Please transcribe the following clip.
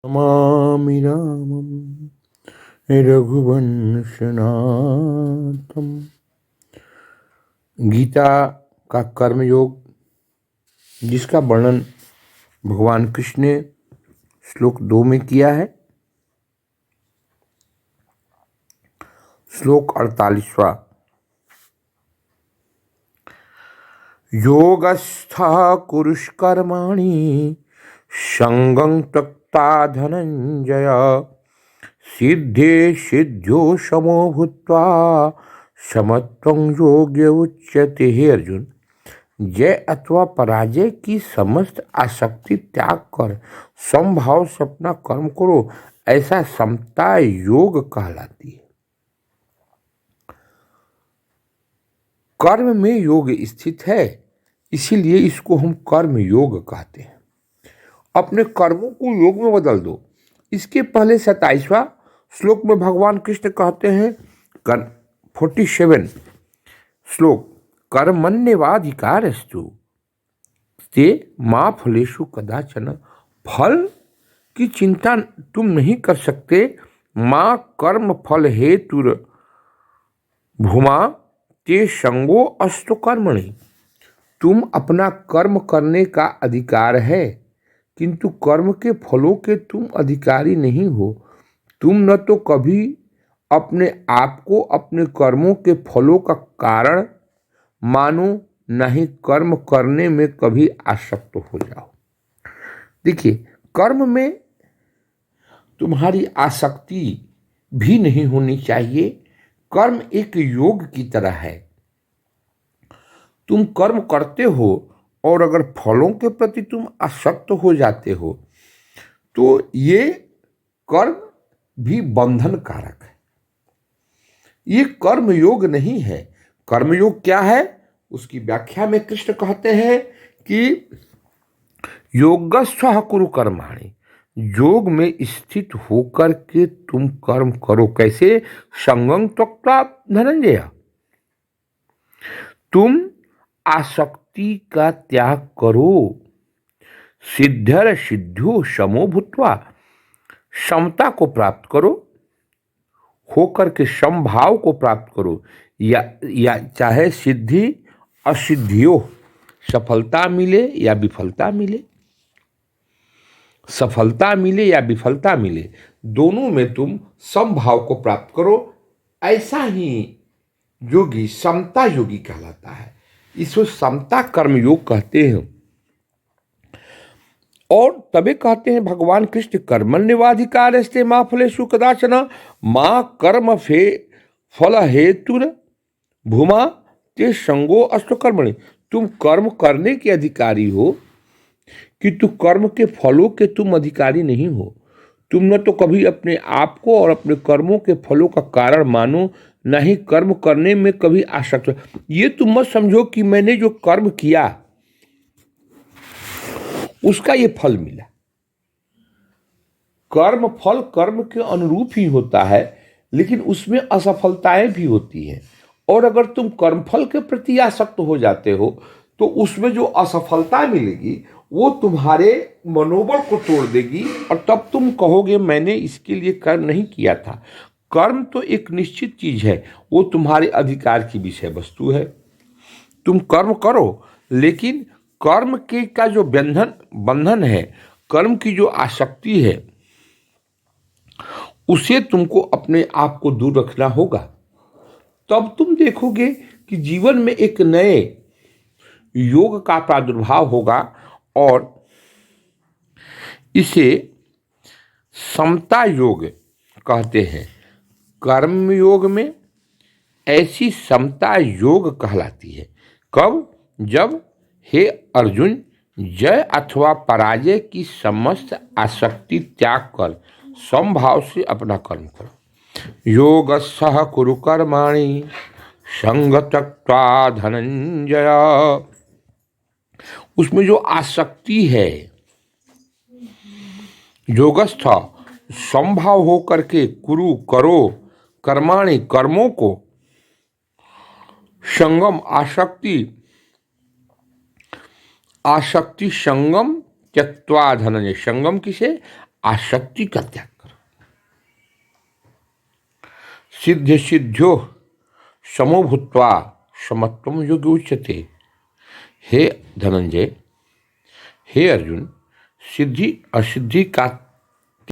नमामि रामं रघुवंशनाथम। गीता का कर्मयोग, जिसका वर्णन भगवान कृष्ण ने श्लोक 2 में किया है। श्लोक 48वां। योगस्था कुरुष्कर्माणि संगं त्यक्त्वा धनंजय सिद्धे सिद्ध्यो समो भूत्वा समत्वं योग्य उच्यते। हे अर्जुन, जय अथवा पराजय की समस्त आसक्ति त्याग कर समभाव से अपना कर्म करो, ऐसा समता योग कहलाती है। कर्म में योग स्थित है, इसीलिए इसको हम कर्म योग कहते हैं। अपने कर्मों को योग में बदल दो। इसके पहले 27वां श्लोक में भगवान कृष्ण कहते हैं, 47 श्लोक, कर्मण्येवाधिकारस्तु ते मा फलेषु कदाचन। फल की चिंता तुम नहीं कर सकते। माँ कर्म फल हेतुर भूमा ते संगो अस्तु कर्मणि। तुम अपना कर्म करने का अधिकार है, किंतु कर्म के फलों के तुम अधिकारी नहीं हो। तुम न तो कभी अपने आप को अपने कर्मों के फलों का कारण मानो, न ही कर्म करने में कभी आसक्त हो जाओ। देखिए, कर्म में तुम्हारी आसक्ति भी नहीं होनी चाहिए। कर्म एक योग की तरह है। तुम कर्म करते हो और अगर फलों के प्रति तुम आसक्त हो जाते हो तो ये कर्म भी बंधन कारक है। ये कर्म योग नहीं है। कर्म योग क्या है, उसकी व्याख्या में कृष्ण कहते हैं कि योगस्व कुरु कर्माणि। योग में स्थित होकर के तुम कर्म करो। कैसे? संगं त्यक्त्वा धनंजय। तुम आसक्ति का त्याग करो। सिद्धर सिद्ध्यो समो भूत्वा, समता को प्राप्त करो, होकर के समभाव को प्राप्त करो। या चाहे सिद्धि असिद्धियों, सफलता मिले या विफलता मिले, सफलता मिले या विफलता मिले, दोनों में तुम समभाव को प्राप्त करो। ऐसा ही योगी समता योगी कहलाता है। इसको समता कर्म योग कहते हैं। और तभी कहते हैं भगवान कृष्ण, कर्मण्येवाधिकारस्ते मा फलेषु कदाचन मा कर्म फल हेतुर भूमा ते संगो अस्तु कर्मणि। तुम कर्म करने के अधिकारी हो, किंतु कर्म के फलों के तुम अधिकारी नहीं हो। तुम न तो कभी अपने आप को और अपने कर्मों के फलों का कारण मानो, न ही कर्म करने में कभी आसक्त। ये तुम मत समझो कि मैंने जो कर्म किया उसका ये फल मिला। कर्म फल कर्म के अनुरूप ही होता है, लेकिन उसमें असफलताएं भी होती हैं। और अगर तुम कर्मफल के प्रति आसक्त हो जाते हो तो उसमें जो असफलता मिलेगी वो तुम्हारे मनोबल को तोड़ देगी, और तब तुम कहोगे मैंने इसके लिए कर्म नहीं किया था। कर्म तो एक निश्चित चीज है, वो तुम्हारे अधिकार की विषय वस्तु है। तुम कर्म करो, लेकिन कर्म के का जो बंधन है, कर्म की जो आसक्ति है, उसे तुमको अपने आप को दूर रखना होगा। तब तुम देखोगे कि जीवन में एक नए योग का प्रादुर्भाव होगा, और इसे समता योग कहते हैं। कर्म योग में ऐसी समता योग कहलाती है। कब? जब हे अर्जुन, जय अथवा पराजय की समस्त आसक्ति त्याग कर समभाव से अपना कर्म करो। योगस्सह कुरु कर्माणि संग त्यक्त्वा धनंजय। उसमें जो आसक्ति है, योगस्थ समभाव होकर के कुरु करो, कर्माणि कर्मों को, संगम आसक्ति संगम त्यक्त्वा धनंजय। संगम किसे? आसक्ति का त्याग करो। सिद्ध सिद्ध्यो समो भूत्वा समत्वम योग उच्यते। हे धनंजय, हे अर्जुन, सिद्धि असिद्धि का